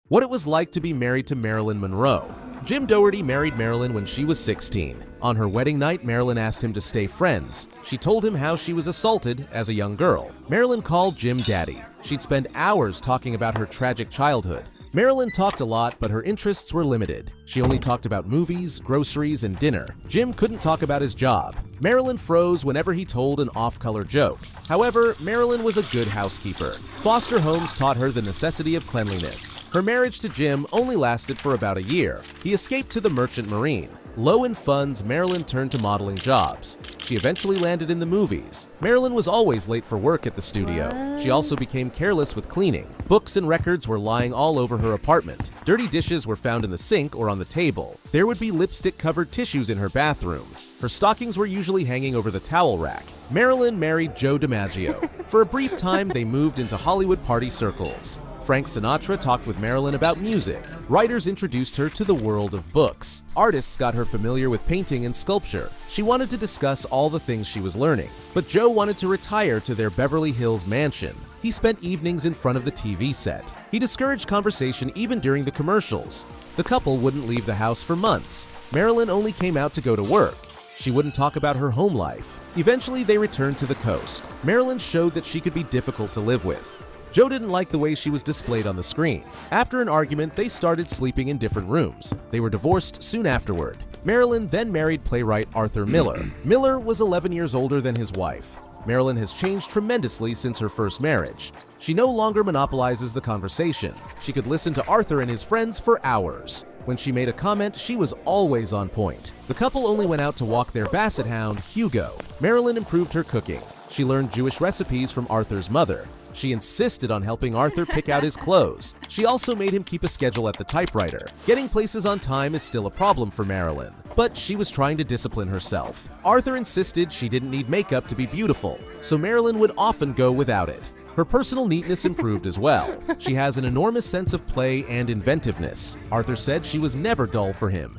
What it was like to be married to Marilyn Monroe. Jim Doherty married Marilyn when she was 16. On her wedding night, Marilyn asked him to stay friends. She told him how she was assaulted as a young girl. Marilyn called Jim Daddy. She'd spend hours talking about her tragic childhood. Marilyn talked a lot, but her interests were limited. She only talked about movies, groceries, and dinner. Jim couldn't talk about his job. Marilyn froze whenever he told an off-color joke. However, Marilyn was a good housekeeper. Foster homes taught her the necessity of cleanliness. Her marriage to Jim only lasted for about a year. He escaped to the Merchant Marine. Low in funds, Marilyn turned to modeling jobs. She eventually landed in the movies. Marilyn was always late for work at the studio. She also became careless with cleaning. Books and records were lying all over her apartment. Dirty dishes were found in the sink or on the table. There would be lipstick-covered tissues in her bathroom. Her stockings were usually hanging over the towel rack. Marilyn married Joe DiMaggio. For a brief time, they moved into Hollywood party circles. Frank Sinatra talked with Marilyn about music. Writers introduced her to the world of books. Artists got her familiar with painting and sculpture. She wanted to discuss all the things she was learning. But Joe wanted to retire to their Beverly Hills mansion. He spent evenings in front of the TV set. He discouraged conversation even during the commercials. The couple wouldn't leave the house for months. Marilyn only came out to go to work. She wouldn't talk about her home life. Eventually, they returned to the coast. Marilyn showed that she could be difficult to live with. Joe didn't like the way she was displayed on the screen. After an argument, they started sleeping in different rooms. They were divorced soon afterward. Marilyn then married playwright Arthur Miller. Miller was 11 years older than his wife. Marilyn has changed tremendously since her first marriage. She no longer monopolizes the conversation. She could listen to Arthur and his friends for hours. When she made a comment, she was always on point. The couple only went out to walk their basset hound, Hugo. Marilyn improved her cooking. She learned Jewish recipes from Arthur's mother. She insisted on helping Arthur pick out his clothes. She also made him keep a schedule at the typewriter. Getting places on time is still a problem for Marilyn, but she was trying to discipline herself. Arthur insisted she didn't need makeup to be beautiful, so Marilyn would often go without it. Her personal neatness improved as well. She has an enormous sense of play and inventiveness. Arthur said she was never dull for him.